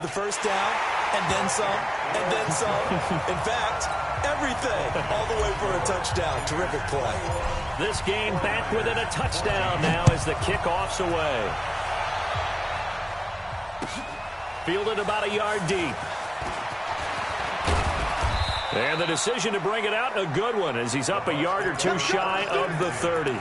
The first down, and then some, and then some. In fact, everything, all the way for a touchdown. Terrific play. This game back within a touchdown now as the kickoff's away. Fielded about a yard deep. And the decision to bring it out, a good one, as he's up a yard or two shy of the 30.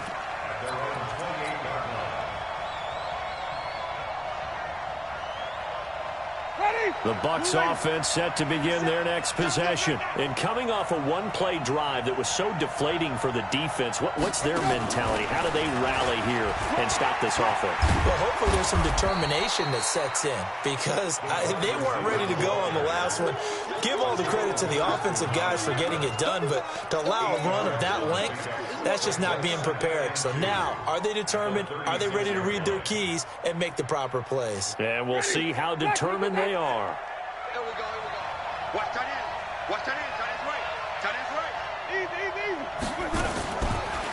The Bucs offense set to begin their next possession. And coming off a one-play drive that was so deflating for the defense, what's their mentality? How do they rally here and stop this offense? Well, hopefully there's some determination that sets in, because they weren't ready to go on the last one. Give all the credit to the offensive guys for getting it done, but to allow a run of that length, that's just not being prepared. So now, are they determined? Are they ready to read their keys and make the proper plays? And we'll see how determined they are. Here we go, here we go. Watch tight end. Watch tight end. Tight end's right. Tight end's right. Easy.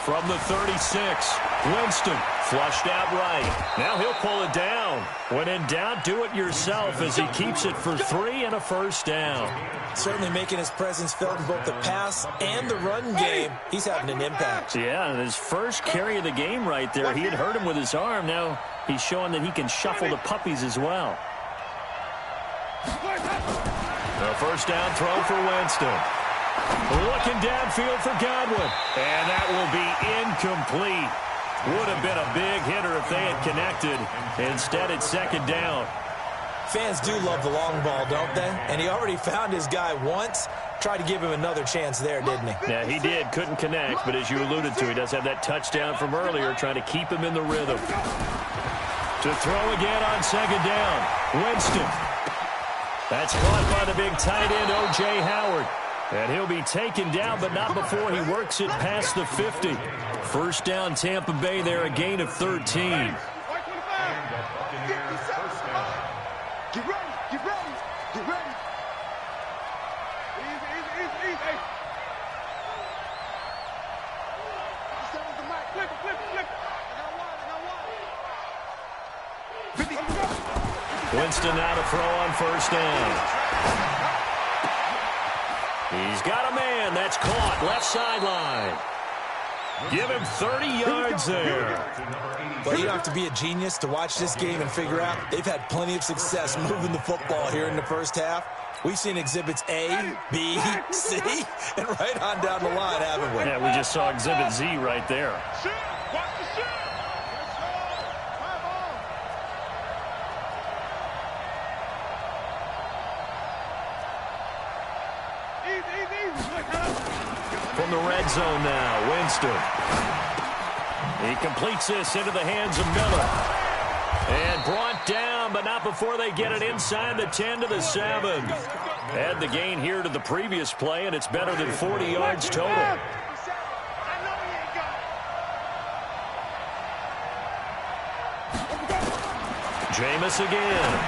From the 36, Winston flushed out right. Now he'll pull it down. When in doubt, do it yourself as he keeps it for 3 and a first down. Certainly making his presence felt in both the pass and the run game. He's having an impact. Yeah, and his first carry of the game right there, he had hurt him with his arm. Now he's showing that he can shuffle the puppies as well. The first down throw for Winston. Looking downfield for Godwin. And that will be incomplete. Would have been a big hitter if they had connected. Instead, it's second down. Fans do love the long ball, don't they? And he already found his guy once. Tried to give him another chance there, didn't he? Yeah, he did. Couldn't connect. But as you alluded to, he does have that touchdown from earlier, trying to keep him in the rhythm. To throw again on second down. Winston. That's caught by the big tight end, O.J. Howard. And he'll be taken down, but not before he works it past the 50. First down, Tampa Bay there, a gain of 13. Get ready, get ready, get ready. Easy, easy, easy, easy. The mic. Flip it, flip it, flip it. I got one. Winston now to throw on first down. He's got a man. That's caught. Left sideline. Give him 30 yards there. But you don't have to be a genius to watch this game and figure out they've had plenty of success moving the football here in the first half. We've seen exhibits A, B, C, and right on down the line, haven't we? Yeah, we just saw exhibit Z right there. Watch the shit. From the red zone now, Winston. He completes this into the hands of Miller. And brought down, but not before they get it inside the 10 to the 7. Add the gain here to the previous play, and it's better than 40 yards total. Jameis again.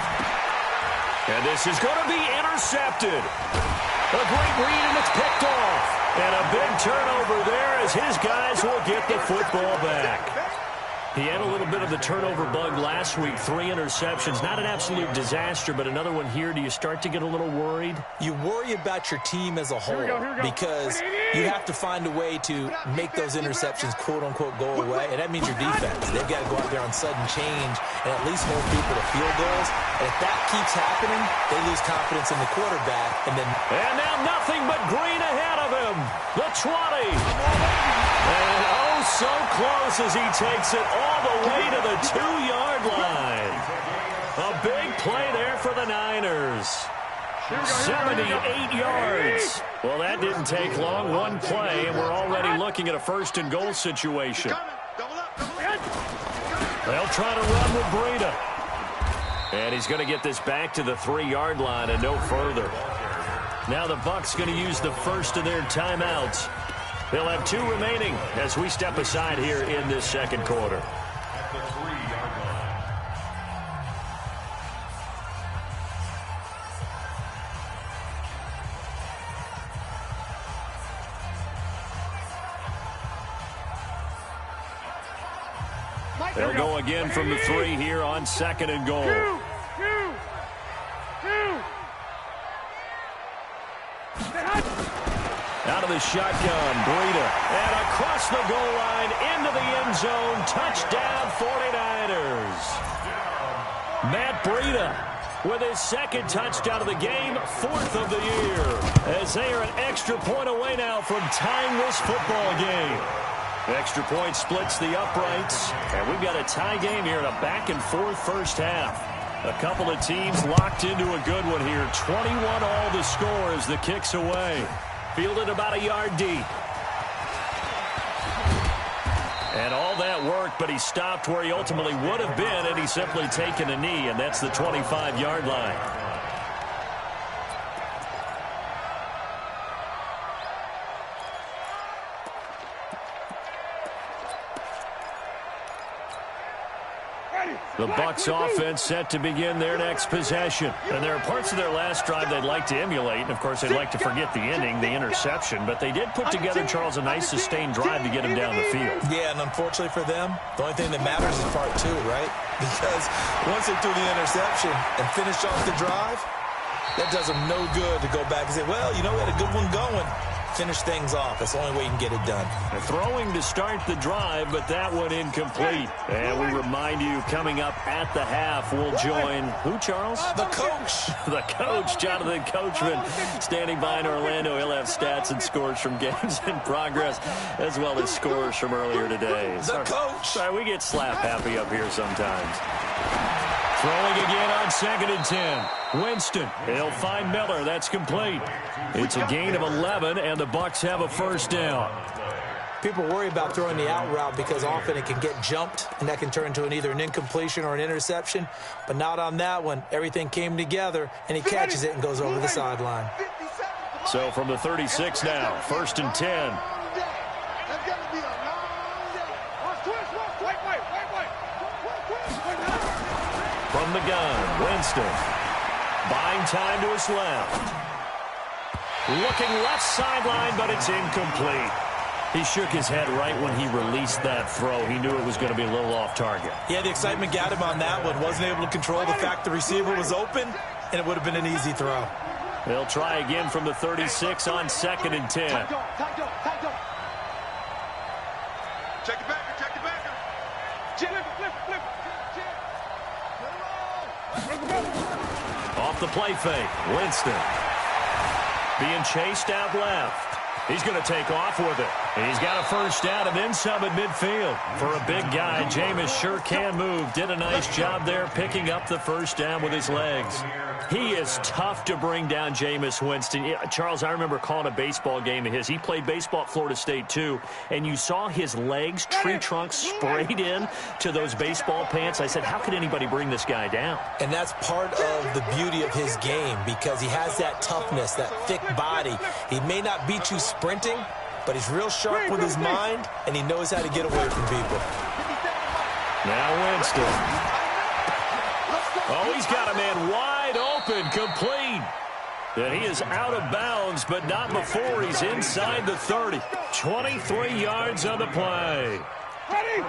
And this is going to be intercepted. A great read, and it's picked off. And a big turnover there as his guys will get the football back. He had a little bit of the turnover bug last week. 3 interceptions. Not an absolute disaster, but another one here. Do you start to get a little worried? You worry about your team as a whole because you have to find a way to make those interceptions, quote-unquote, go away. And that means your defense. They've got to go out there on sudden change and at least hold people to field goals. And if that keeps happening, they lose confidence in the quarterback. And now nothing but green ahead of him. The 20. And oh, so close as he takes it all the way to the 2-yard line. A big play there for the Niners. 78 yards. Well, that didn't take long. One play, and we're already looking at a first-and-goal situation. They'll try to run with Breida. And he's going to get this back to the 3-yard line and no further. Now the Bucs going to use the first of their timeouts. They'll have 2 remaining as we step aside here in this second quarter. Mike, They'll go again from the 3 here on second and goal. Two. of the shotgun. Breida. And across the goal line into the end zone. Touchdown 49ers. Matt Breida with his second touchdown of the game, 4th of the year. As they are an extra point away now from tying this football game. Extra point splits the uprights. And we've got a tie game here in a back-and-forth first half. A couple of teams locked into a good one here. 21 all the score as the kick's away. Fielded about a yard deep. And all that worked, but he stopped where he ultimately would have been, and he's simply taken a knee, and that's the 25-yard line. The Bucs offense set to begin their next possession. And there are parts of their last drive they'd like to emulate. And, of course, they'd like to forget the ending, the interception. But they did put together, Charles, a nice sustained drive to get him down the field. Yeah, and unfortunately for them, the only thing that matters is part 2, right? Because once they threw the interception and finished off the drive, that does them no good to go back and say, well, you know, we had a good one going. Finish things off. That's the only way you can get it done. They're throwing to start the drive, but that one incomplete. And we remind you, coming up at the half, we'll join who, Charles? The coach. The coach, Jonathan Coachman, standing by in Orlando. He'll have stats and scores from games in progress, as well as scores from earlier today. The coach. Sorry, we get slap happy up here sometimes. Throwing again on 2nd and 10. Winston. He'll find Miller. That's complete. It's a gain of 11, and the Bucs have a first down. People worry about throwing the out route because often it can get jumped, and that can turn into either an incompletion or an interception. But not on that one. Everything came together, and he catches it and goes over the sideline. So from the 36 now, 1st and 10. From the gun, Winston. Buying time to his left. Looking left sideline, but it's incomplete. He shook his head right when he released that throw. He knew it was going to be a little off target. Yeah, the excitement got him on that one. Wasn't able to control the fact the receiver was open, and it would have been an easy throw. They'll try again from the 36 on 2nd and 10. Check it back. Off the play fake, Winston. Being chased out left. He's going to take off with it. And he's got a first down and then some at midfield. For a big guy, Jameis sure can move. Did a nice job there picking up the first down with his legs. He is tough to bring down, Jameis Winston. Yeah, Charles, I remember calling a baseball game of his. He played baseball at Florida State, too. And you saw his legs, tree trunks sprayed in to those baseball pants. I said, how could anybody bring this guy down? And that's part of the beauty of his game because he has that toughness, that thick body. He may not beat you sprinting, but he's real sharp with his mind, and he knows how to get away from people. Now Winston. Oh, he's got a man wide open, complete. And he is out of bounds, but not before he's inside the 30. 23 yards on the play. Ready? 56.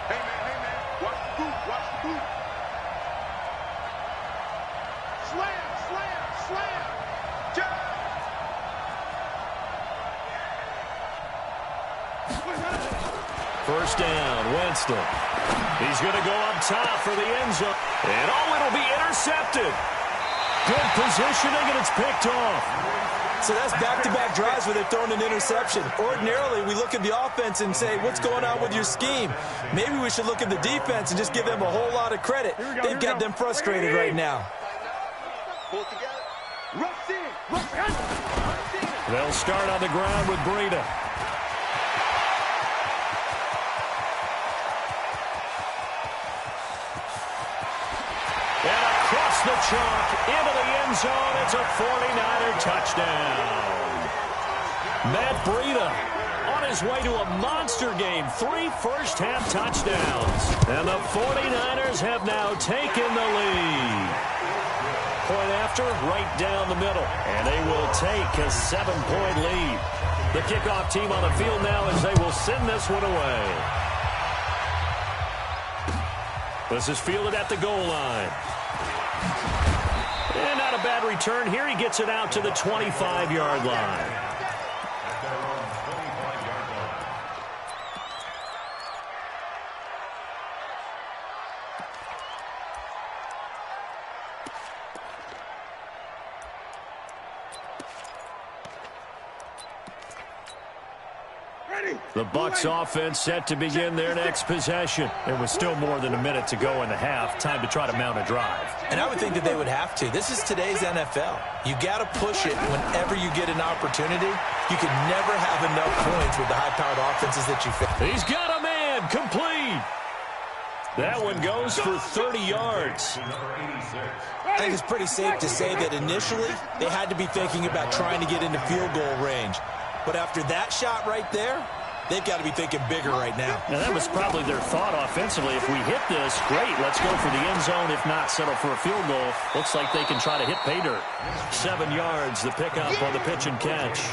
Hey, man. Watch the boot. Slam. Jump. First down, Winston. He's going to go up top for the end zone. And it'll be intercepted. Good positioning, and it's picked off. So that's back-to-back drives where they're throwing an interception. Ordinarily, we look at the offense and say, what's going on with your scheme? Maybe we should look at the defense and just give them a whole lot of credit. They've got them frustrated right now. Pull it together. Rush in. They'll start on the ground with Breida. And across the chalk into the end zone. It's a 49er touchdown. Matt Breida on his way to a monster game. 3 first-half touchdowns. And the 49ers have now taken the lead. Point after, right down the middle. And they will take a 7-point lead. The kickoff team on the field now as they will send this one away. This is fielded at the goal line. And not a bad return here. He gets it out to the 25-yard line. The Bucs offense set to begin their next possession. There was still more than a minute to go in the half. Time to try to mount a drive. And I would think that they would have to. This is today's NFL. You got to push it whenever you get an opportunity. You can never have enough points with the high-powered offenses that you face. He's got a man. Complete. That one goes for 30 yards. I think it's pretty safe to say that initially they had to be thinking about trying to get into field goal range. But after that shot right there, they've got to be thinking bigger right now. And that was probably their thought offensively. If we hit this, great. Let's go for the end zone. If not, settle for a field goal. Looks like they can try to hit pay dirt. 7 yards, the pickup on the pitch and catch.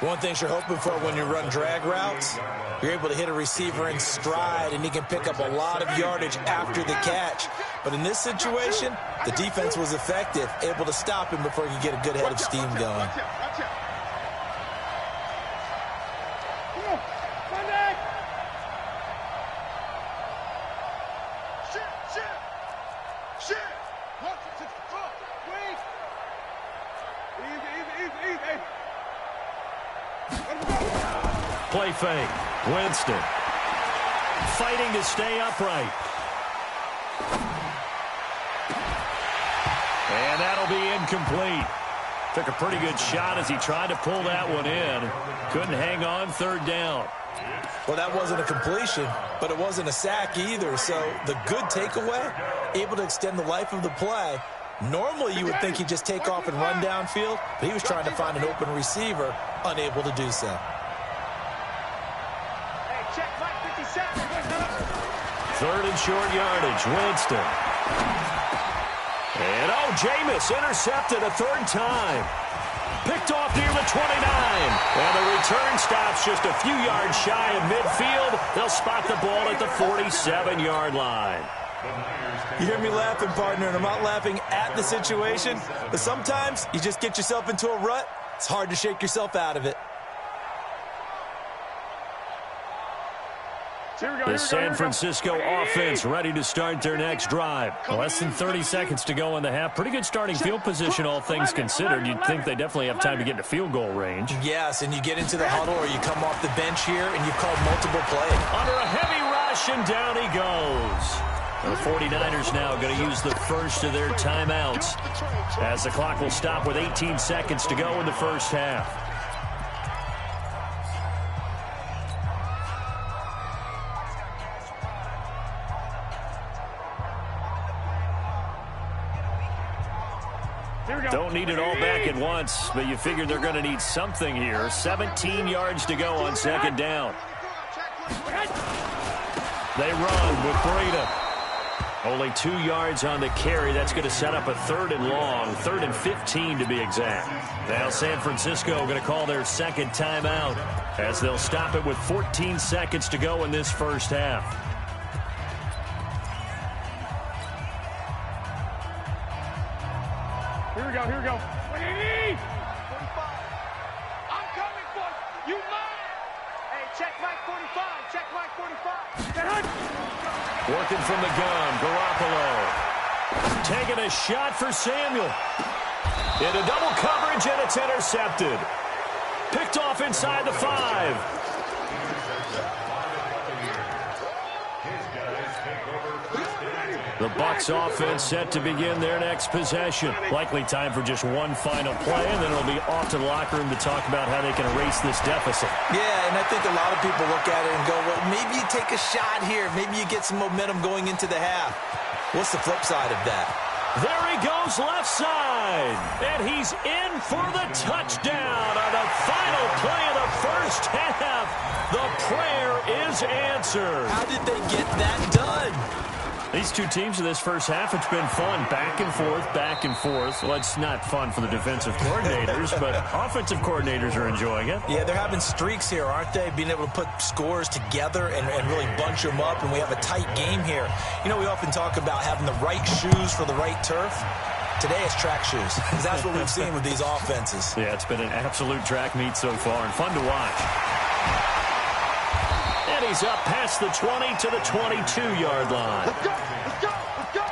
One thing you're hoping for when you run drag routes, you're able to hit a receiver in stride, and he can pick up a lot of yardage after the catch. But in this situation, the defense was effective, able to stop him before he could get a good head of steam going. Play fake. Winston fighting to stay upright. And that'll be incomplete. Took a pretty good shot as he tried to pull that one in. Couldn't hang on. 3rd down. Well, that wasn't a completion, but it wasn't a sack either. So the good takeaway, able to extend the life of the play. Normally you would think he'd just take off and run downfield, but he was trying to find an open receiver, unable to do so. 3rd and short yardage. Winston. And, Jameis intercepted a 3rd time. Picked off near the 29. And the return stops just a few yards shy of midfield. They'll spot the ball at the 47-yard line. You hear me laughing, partner, and I'm not laughing at the situation, but sometimes you just get yourself into a rut. It's hard to shake yourself out of it. The San Francisco offense ready to start their next drive. Less than 30 seconds to go in the half. Pretty good starting field position, all things considered. You'd think they definitely have time to get into field goal range. Yes, and you get into the huddle or you come off the bench here and you've called multiple plays. Under a heavy rush, and down he goes. The 49ers now going to use the first of their timeouts as the clock will stop with 18 seconds to go in the first half. Don't need it all back at once, but you figure they're going to need something here. 17 yards to go on 2nd down. They run with Breida. Only 2 yards on the carry. That's going to set up a 3rd and long, 3rd and 15 to be exact. Now San Francisco going to call their 2nd timeout as they'll stop it with 14 seconds to go in this first half. Here we go. What do you need? 45. I'm coming for you. Mine. Hey, check Mike 45. Check Mike 45. Working from the gun, Garoppolo. Taking a shot for Samuel. Into double coverage, and it's intercepted. Picked off inside the 5. The Bucs offense set to begin their next possession. Likely time for just one final play, and then it'll be off to the locker room to talk about how they can erase this deficit. Yeah, and I think a lot of people look at it and go, well, maybe you take a shot here. Maybe you get some momentum going into the half. What's the flip side of that? There he goes left side, and he's in for the touchdown on the final play of the first half. The prayer is answered. How did they get that done? These two teams in this first half, it's been fun. Back and forth, back and forth. Well, it's not fun for the defensive coordinators, but offensive coordinators are enjoying it. Yeah, they're having streaks here, aren't they? Being able to put scores together and really bunch them up, and we have a tight game here. You know, we often talk about having the right shoes for the right turf. Today it's track shoes, because that's what we've seen with these offenses. Yeah, it's been an absolute track meet so far, and fun to watch. And he's up past the 20 to the 22-yard line. Let's go! Let's go! Let's go!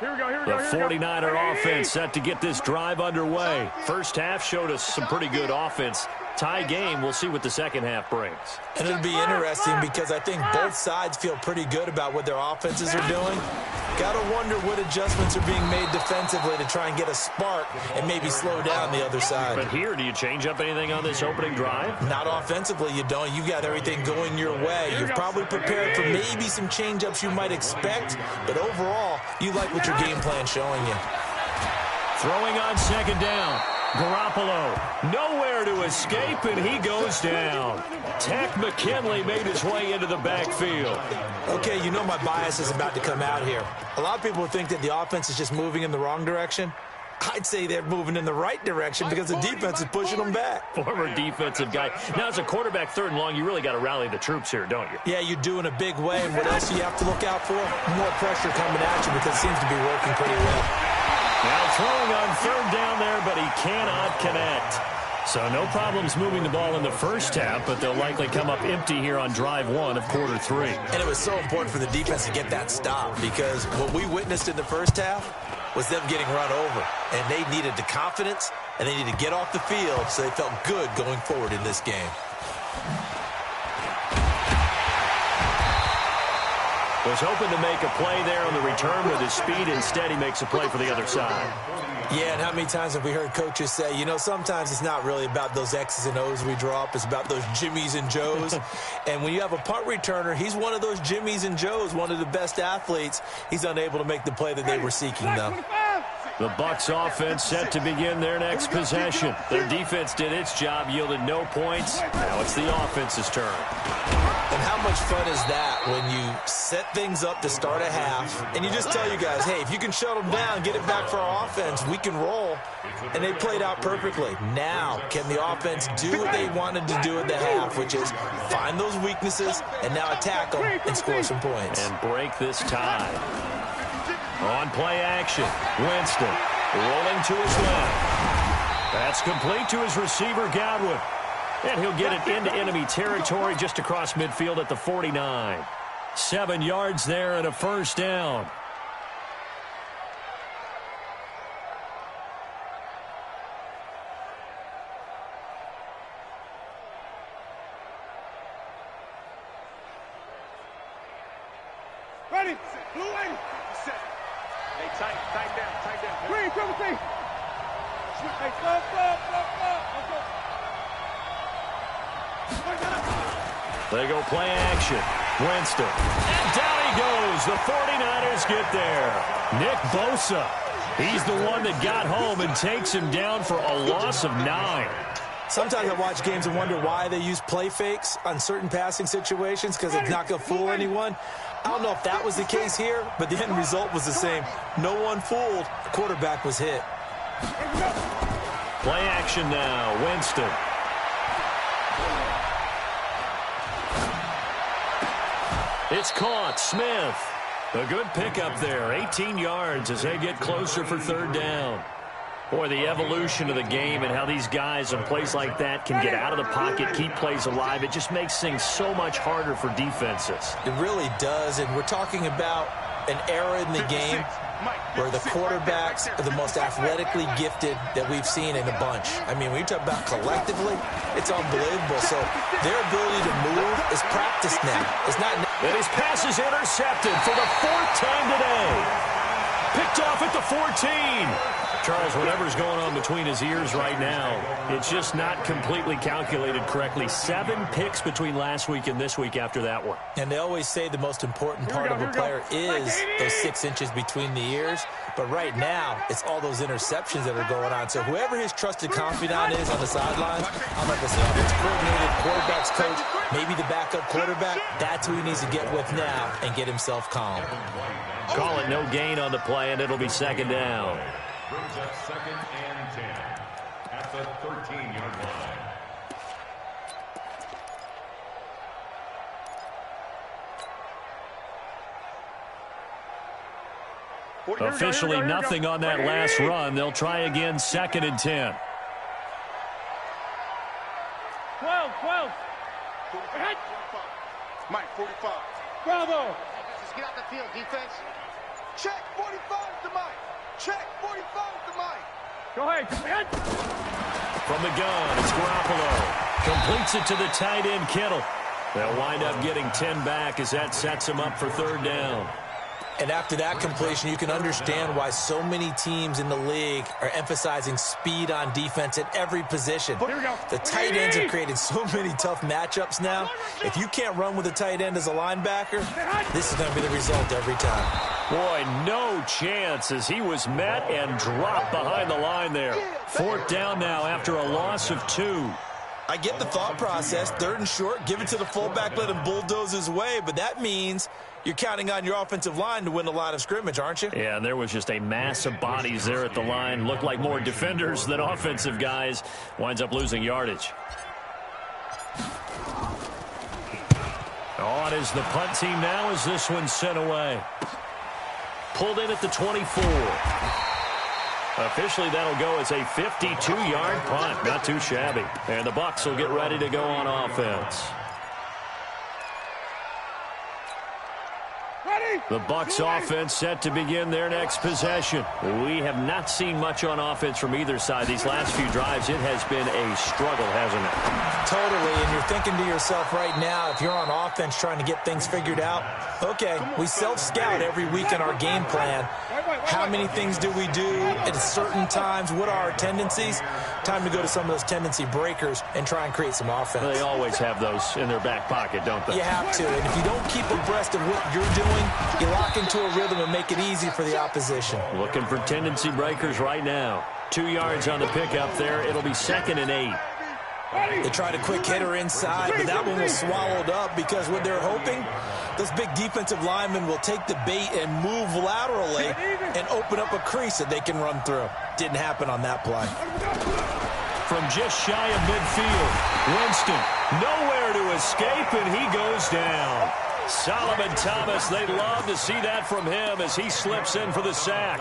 Here we go, here we The go, here we go. 49er offense set to get this drive underway. First half showed us some pretty good offense. Tie game, we'll see what the second half brings. And it'll be interesting because I think both sides feel pretty good about what their offenses are doing. Got to wonder what adjustments are being made defensively to try and get a spark and maybe slow down the other side. But here, do you change up anything on this opening drive? Not offensively, you don't. You got everything going your way. You're probably prepared for maybe some change-ups you might expect, but overall, you like what your game plan's showing you. Throwing on second down. Garoppolo, nowhere to escape, and he goes down. Tech McKinley made his way into the backfield. Okay, you know my bias is about to come out here. A lot of people think that the offense is just moving in the wrong direction. I'd say they're moving in the right direction because the defense is pushing them back. Former defensive guy. Now, as a quarterback, third and long, you really got to rally the troops here, don't you? Yeah, you do in a big way. And what else do you have to look out for? More pressure coming at you because it seems to be working pretty well. Now throwing on third down there, but he cannot connect. So no problems moving the ball in the first half, but they'll likely come up empty here on drive one of quarter three. And it was so important for the defense to get that stop because what we witnessed in the first half was them getting run over. And they needed the confidence, and they needed to get off the field so they felt good going forward in this game. Was hoping to make a play there on the return with his speed. Instead, he makes a play for the other side. Yeah, and how many times have we heard coaches say, you know, sometimes it's not really about those X's and O's we draw up. It's about those Jimmies and Joes. And when you have a punt returner, he's one of those Jimmies and Joes, one of the best athletes. He's unable to make the play that they were seeking, though. The Bucs offense set to begin their next possession. Their defense did its job, yielded no points. Now it's the offense's turn. And how much fun is that when you set things up to start a half and you just tell you guys, hey, if you can shut them down, get it back for our offense, we can roll. And they played out perfectly. Now, can the offense do what they wanted to do at the half, which is find those weaknesses and now attack them and score some points. And break this tie. On play action, Winston rolling to his left. That's complete to his receiver, Godwin. And he'll get it into enemy territory just across midfield at the 49. 7 yards there and a first down. Ready? Blue lane. Set. Hey, tight down. Green, triple T. Hey, stop. They go play action. Winston. And down he goes. The 49ers get there. Nick Bosa. He's the one that got home and takes him down for a loss of 9. Sometimes I watch games and wonder why they use play fakes on certain passing situations because it's not going to fool anyone. I don't know if that was the case here, but the end result was the same. No one fooled. The quarterback was hit. Play action now. Winston. It's caught. Smith. A good pickup there. 18 yards as they get closer for third down. Boy, the evolution of the game and how these guys in plays like that can get out of the pocket, keep plays alive, it just makes things so much harder for defenses. It really does, and we're talking about an era in the game where the quarterbacks are the most athletically gifted that we've seen in a bunch. I mean, when you talk about collectively, it's unbelievable. So their ability to move is practiced now. It's not. And his pass is intercepted for the 4th time today. Picked off at the 14. Charles, whatever's going on between his ears right now, it's just not completely calculated correctly. 7 picks between last week and this week after that one. And they always say the most important part of a player is those 6 inches between the ears. But right now, it's all those interceptions that are going on. So whoever his trusted confidant is on the sidelines, I'm like I said, offensive coordinator, quarterback's coach, maybe the backup quarterback, that's who he needs to get with now and get himself calm. Call it no gain on the play, and it'll be second down. at the 13-yard line. Officially nothing on that last run. They'll try again, 2nd and 10. 12. Mike, 45. Bravo. Just get out the field, defense. Check, 45 to Mike. Check, 45 to Mike. Go ahead. From the gun, it's Garoppolo. Completes it to the tight end, Kittle. They'll wind up getting 10 back as that sets them up for 3rd down. And after that completion, you can understand why so many teams in the league are emphasizing speed on defense at every position. The tight ends have created so many tough matchups now. If you can't run with a tight end as a linebacker, this is going to be the result every time. Boy, no chance as he was met and dropped behind the line there. 4th down now after a loss of 2. I get the thought process. 3rd and short, give it to the fullback, let him bulldoze his way. But that means you're counting on your offensive line to win the line of scrimmage, aren't you? Yeah, and there was just a mass of bodies there at the line. Looked like more defenders than offensive guys. Winds up losing yardage. On is the punt team now as this one's sent away. Pulled in at the 24. Officially, that'll go as a 52-yard punt. Not too shabby. And the Bucs will get ready to go on offense. The Bucs offense set to begin their next possession. We have not seen much on offense from either side. These last few drives, it has been a struggle, hasn't it? Totally, and you're thinking to yourself right now, if you're on offense trying to get things figured out, okay, we self-scout every week in our game plan. How many things do we do at certain times? What are our tendencies? Time to go to some of those tendency breakers and try and create some offense. They always have those in their back pocket, don't they? You have to, and if you don't keep abreast of what you're doing, you lock into a rhythm and make it easy for the opposition. Looking for tendency breakers right now. 2 yards on the pickup there. It'll be 2nd and 8. They tried a quick hitter inside, but that one was swallowed up because what they're hoping, those big defensive linemen will take the bait and move laterally and open up a crease that they can run through. Didn't happen on that play. From just shy of midfield, Winston nowhere to escape, and he goes down. Solomon Thomas, they'd love to see that from him as he slips in for the sack.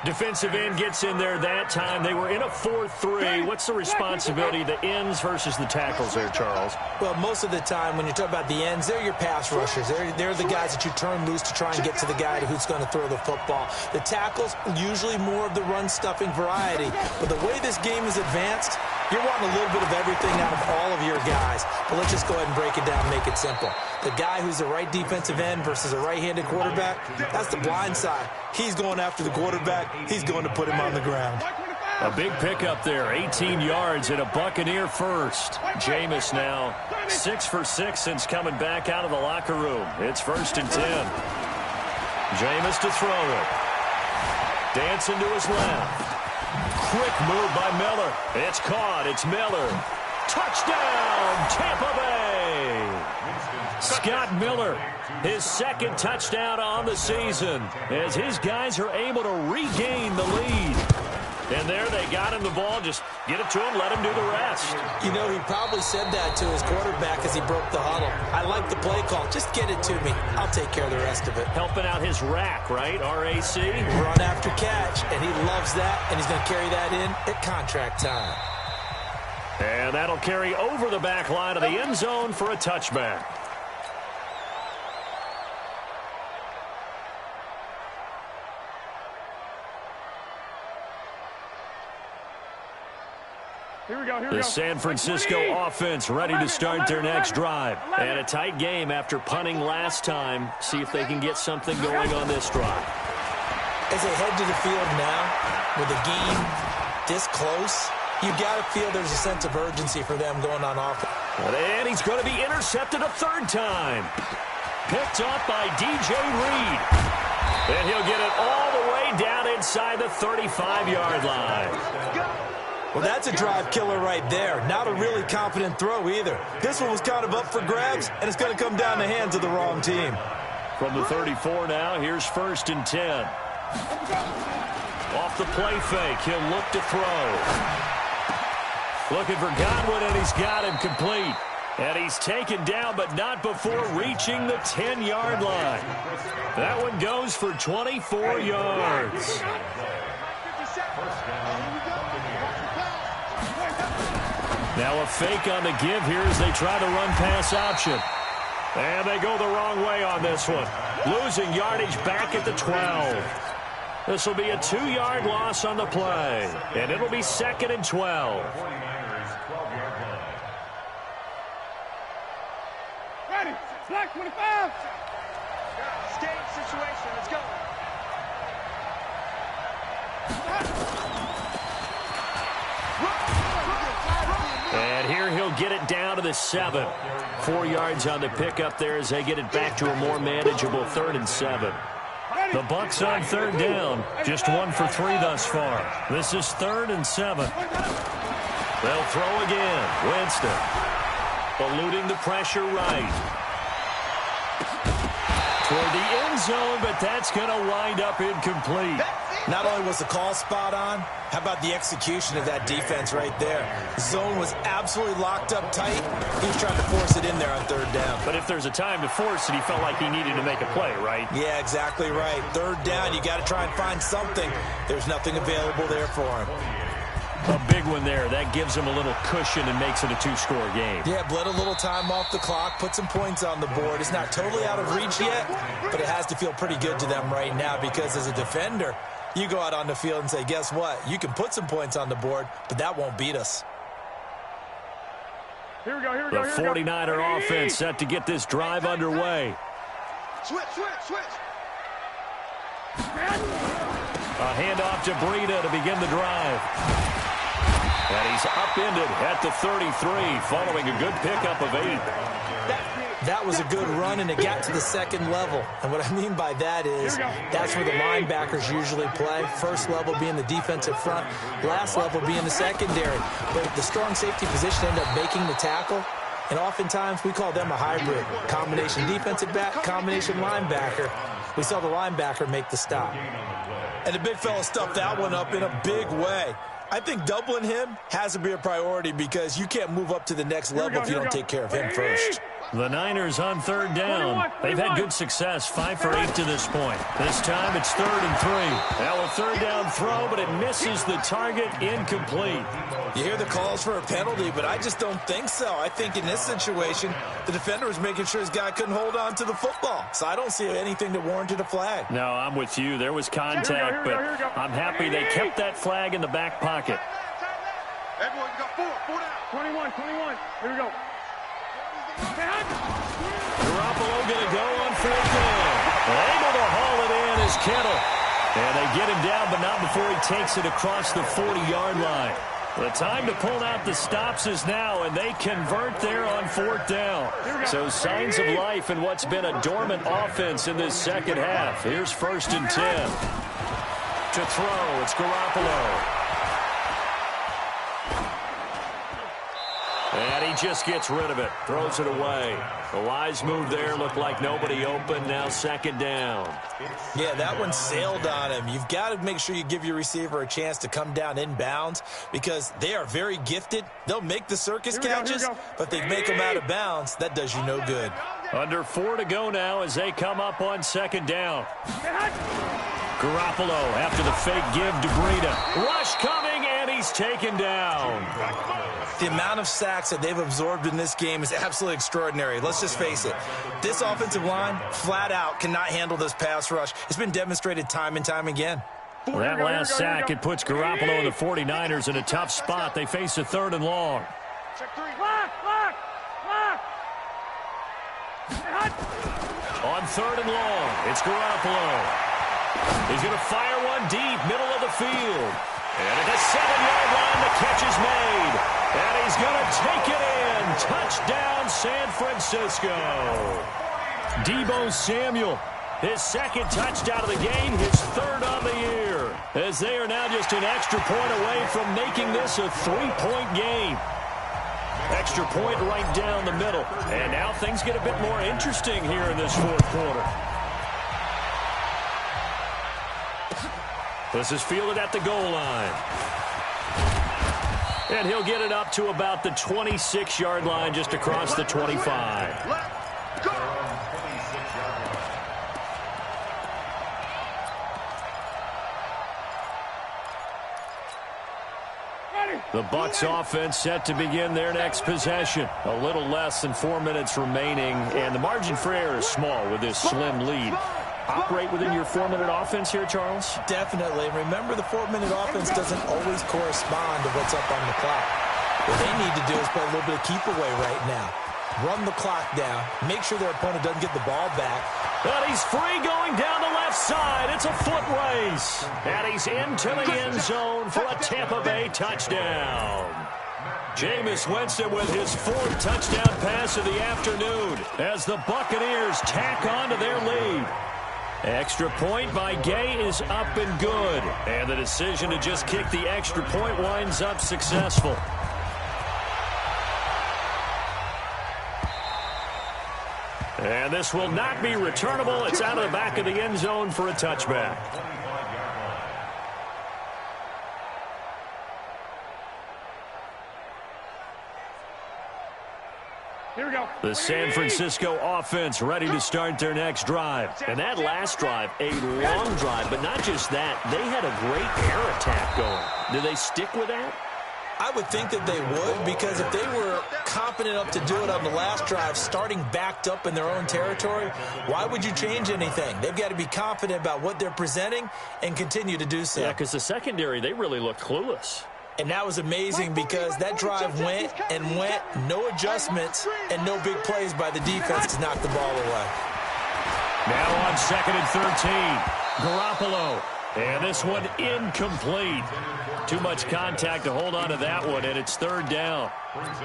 Defensive end gets in there that time. They were in a 4-3. What's the responsibility, the ends versus the tackles there, Charles? Well, most of the time when you talk about the ends, they're your pass rushers. They're the guys that you turn loose to try and get to the guy who's going to throw the football. The tackles, usually more of the run-stuffing variety. But the way this game is advanced, you're wanting a little bit of everything out of all of your guys. But let's just go ahead and break it down and make it simple. The guy who's the right defensive end versus a right-handed quarterback, that's the blind side. He's going after the quarterback. He's going to put him on the ground. A big pickup there, 18 yards and a Buccaneer first. Jameis now 6 for 6 since coming back out of the locker room. It's 1st and 10. Jameis to throw it. Dancing to his left. Quick move by Miller. It's caught. It's Miller. Touchdown, Tampa Bay. Scott Miller, his 2nd touchdown on the season as his guys are able to regain the lead. And there they got him the ball. Just get it to him, let him do the rest. You know, he probably said that to his quarterback as he broke the huddle. I like the play call. Just get it to me. I'll take care of the rest of it. Helping out his rack, right? R-A-C? Run after catch, and he loves that, and he's going to carry that in at contract time. And that'll carry over the back line of the end zone for a touchback. The San Francisco offense ready to start their next drive. And a tight game after punting last time. See if they can get something going on this drive. As they head to the field now, with the game this close, you got to feel there's a sense of urgency for them going on offense. And he's going to be intercepted a 3rd time. Picked up by DJ Reed. And he'll get it all the way down inside the 35-yard line. Well, that's a drive killer right there. Not a really confident throw either. This one was kind of up for grabs, and it's going to come down the hands of the wrong team. From the 34 now, here's 1st and 10. Off the play fake, he'll look to throw. Looking for Godwin, and he's got him complete. And he's taken down, but not before reaching the 10-yard line. That one goes for 24 yards. Now a fake on the give here as they try to run pass option. And they go the wrong way on this one. Losing yardage back at the 12. This will be a 2-yard loss on the play. And it'll be 2nd and 12. Ready. Black 25. Stage situation. Let's go. And here he'll get it down to the 7. 4 yards on the pickup there as they get it back to a more manageable 3rd and 7. The Bucs on 3rd down. Just 1 for 3 thus far. This is 3rd and 7. They'll throw again. Winston eluding the pressure right. Toward the end zone, but that's going to wind up incomplete. Not only was the call spot on, how about the execution of that defense right there? The zone was absolutely locked up tight. He was trying to force it in there on 3rd down. But if there's a time to force it, he felt like he needed to make a play, right? Yeah, exactly right. 3rd down, you got to try and find something. There's nothing available there for him. A big one there. That gives him a little cushion and makes it a 2-score game. Yeah, bled a little time off the clock, put some points on the board. It's not totally out of reach yet, but it has to feel pretty good to them right now because as a defender, you go out on the field and say, guess what? You can put some points on the board, but that won't beat us. Here we go. The 49er offense set to get this drive underway. Switch. A handoff to Breida to begin the drive. And he's upended at the 33 following a good pickup of 8. That was a good run, and it got to the 2nd level. And what I mean by that is that's where the linebackers usually play. First level being the defensive front, last level being the secondary. But the strong safety position ended up making the tackle, and oftentimes we call them a hybrid. Combination defensive back, combination linebacker. We saw the linebacker make the stop. And the big fella stuffed that one up in a big way. I think doubling him has to be a priority because you can't move up to the next level if you don't take care of him first. The Niners on 3rd down. They've had good success, 5 for 8 to this point. This time it's 3rd and 3. Now a 3rd down throw, but it misses the target, incomplete. You hear the calls for a penalty, but I just don't think so. I think in this situation, the defender was making sure his guy couldn't hold on to the football. So I don't see anything that warranted a flag. No, I'm with you. There was contact, but I'm happy they kept that flag in the back pocket. Everyone, you got 4 down. 21. Here we go. Garoppolo going to go on 4th down. Able to haul it in is Kittle. And they get him down, but not before he takes it across the 40-yard line. The time to pull out the stops is now, and they convert there on 4th down. So signs of life in what's been a dormant offense in this second half. Here's 1st and 10. To throw, it's Garoppolo. And he just gets rid of it. Throws it away. A wise move there. Looked like nobody open. Now 2nd down. Yeah, that one sailed on him. You've got to make sure you give your receiver a chance to come down inbounds because they are very gifted. They'll make the circus catches, but they make them out of bounds. That does you no good. Under 4 to go now as they come up on 2nd down. Garoppolo after the fake give to Breida. Rush coming, and he's taken down. The amount of sacks that they've absorbed in this game is absolutely extraordinary. Let's just face it. This offensive line, flat out, cannot handle this pass rush. It's been demonstrated time and time again. Well, that last sack, it puts Garoppolo and the 49ers in a tough spot. They face a 3rd and long. On 3rd and long, it's Garoppolo. He's going to fire one deep, middle of the field. And at the 7-yard line, the catch is made. And he's going to take it in. Touchdown, San Francisco. Deebo Samuel, his 2nd touchdown of the game, his 3rd on the year. As they are now just an extra point away from making this a 3-point game. Extra point right down the middle. And now things get a bit more interesting here in this 4th quarter. This is fielded at the goal line. And he'll get it up to about the 26-yard line, just across the 25. Left, go. The Bucs offense set to begin their next possession. A little less than 4 minutes remaining, and the margin for error is small with this slim lead. Operate within your 4-minute offense here, Charles? Definitely. Remember, the 4-minute offense doesn't always correspond to what's up on the clock. What they need to do is play a little bit of keep away right now. Run the clock down. Make sure their opponent doesn't get the ball back. And he's free going down the left side. It's a foot race. And he's into the end zone for a Tampa Bay touchdown. Jameis Winston with his 4th touchdown pass of the afternoon as the Buccaneers tack on to their lead. Extra point by Gay is up and good. And the decision to just kick the extra point winds up successful. And this will not be returnable. It's out of the back of the end zone for a touchback. Here we go. The San Francisco offense ready to start their next drive. And that last drive, a long drive, but not just that. They had a great air attack going. Do they stick with that? I would think that they would, because if they were confident enough to do it on the last drive, starting backed up in their own territory, why would you change anything? They've got to be confident about what they're presenting and continue to do so. Yeah, because the secondary, they really look clueless. And that was amazing because that drive went and went, no adjustments and no big plays by the defense to knock the ball away. Now on 2nd and 13, Garoppolo. And this one incomplete. Too much contact to hold on to that one, and it's 3rd down.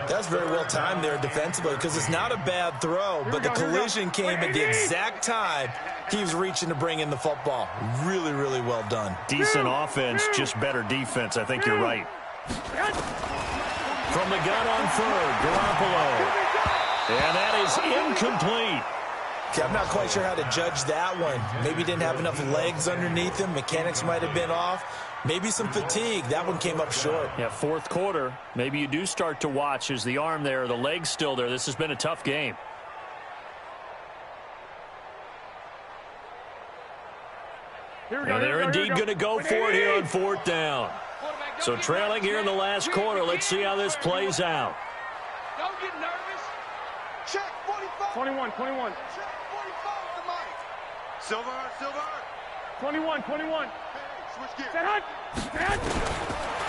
That's very well timed there defensively, because it's not a bad throw, but the collision came at the exact time he was reaching to bring in the football. Really, really well done. Decent offense, just better defense. I think you're right. From the gun on 3rd, Garoppolo. And that is incomplete. Okay, I'm not quite sure how to judge that one. Maybe he didn't have enough legs underneath him. Mechanics might have been off. Maybe some fatigue. That one came up short. Yeah, 4th quarter. Maybe you do start to watch. Is the arm there, the leg's still there? This has been a tough game. And they're indeed going to go for it here on 4th down. So trailing here in the last quarter. Let's see how this plays out. Don't get nervous. Check 45. 21, 21. Check 45 to Mike. Silver, silver. 21, 21. Hey, switch gears. Set hunt. Set.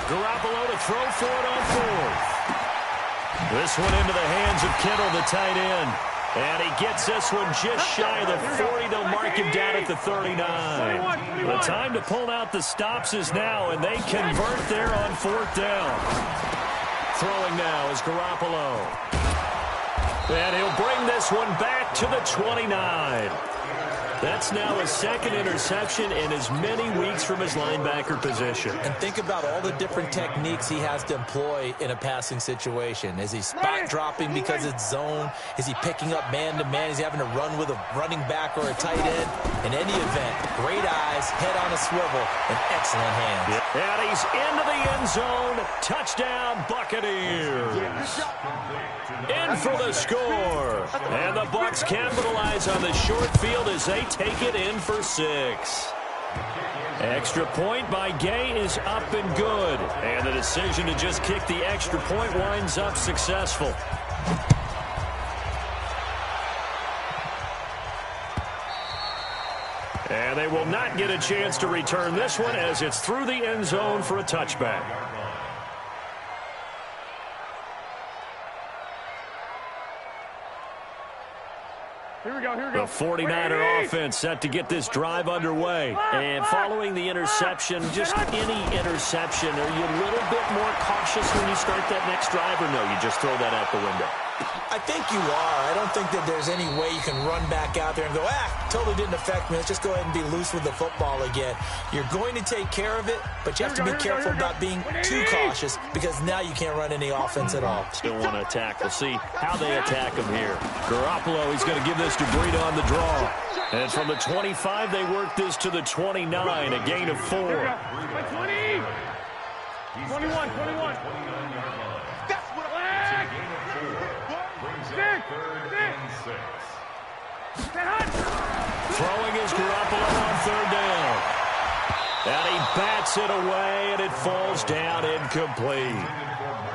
Garoppolo to throw for it on 4th. This one into the hands of Kittle, the tight end. And he gets this one just shy of the 40. They'll mark him down at the 39. The time to pull out the stops is now, and they convert there on 4th down. Throwing now is Garoppolo. And he'll bring this one back to the 29. That's now his 2nd interception in as many weeks from his linebacker position. And think about all the different techniques he has to employ in a passing situation. Is he spot dropping because it's zone? Is he picking up man-to-man? Is he having to run with a running back or a tight end? In any event, great eyes, head on a swivel, and excellent hands. Yep. And he's into the end zone. Touchdown, Buccaneers. In for the score. And the Bucs capitalize on the short field as they take it in for 6. Extra point by Gay is up and good. And the decision to just kick the extra point winds up successful. And they will not get a chance to return this one as it's through the end zone for a touchback. Here we go, here we go. The 49er offense set to get this drive underway. And following the interception, just any interception, are you a little bit more cautious when you start that next drive, or no, you just throw that out the window? I think you are. I don't think that there's any way you can run back out there and go, totally didn't affect me. Let's just go ahead and be loose with the football again. You're going to take care of it, but you have to be careful about being too cautious because now you can't run any offense at all. Still want to attack. We'll see how they attack him here. Garoppolo, he's going to give this to Breida on the draw. And from the 25, they work this to the 29, a gain of 4. 20. 21, 21. bats it away, and it falls down incomplete.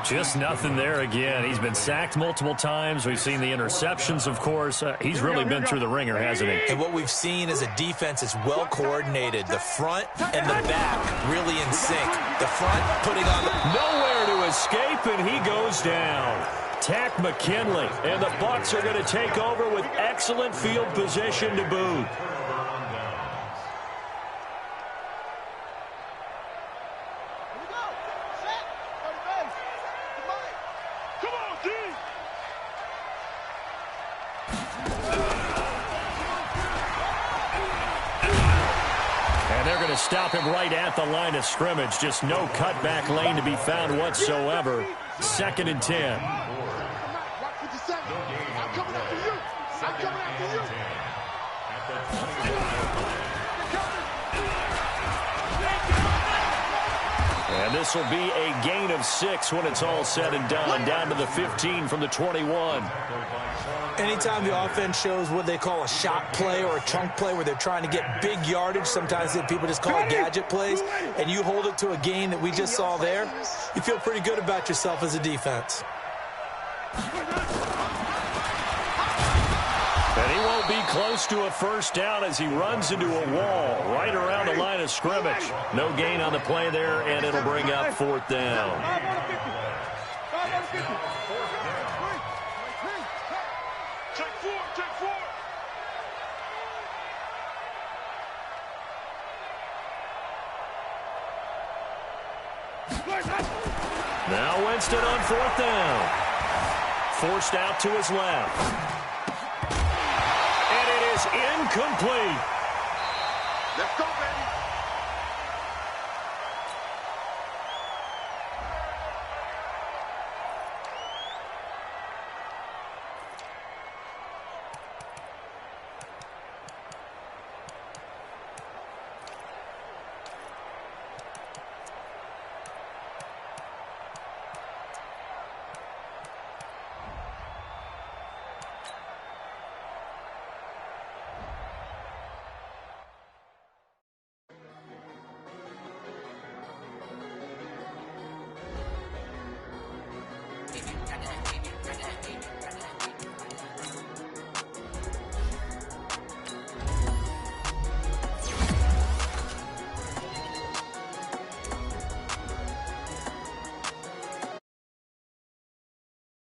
Just nothing there again. He's been sacked multiple times. We've seen the interceptions, of course. He's really been through the ringer, hasn't he? And what we've seen is a defense that's well coordinated. The front and the back really in sync. The front putting on nowhere to escape, and he goes down. Tack McKinley, and the Bucs are going to take over with excellent field position to boot. Stop him right at the line of scrimmage. Just no cutback lane to be found whatsoever. 2nd and 10. And this will be a gain of 6 when it's all said and done. Down to the 15 from the 21. Anytime the offense shows what they call a shot play or a chunk play where they're trying to get big yardage, sometimes people just call it gadget plays, and you hold it to a gain that we just saw there, you feel pretty good about yourself as a defense. And he won't be close to a first down as he runs into a wall right around the line of scrimmage. No gain on the play there, and it'll bring up 4th down. Now Winston on 4th down. Forced out to his left. And it is incomplete. Let's go, baby.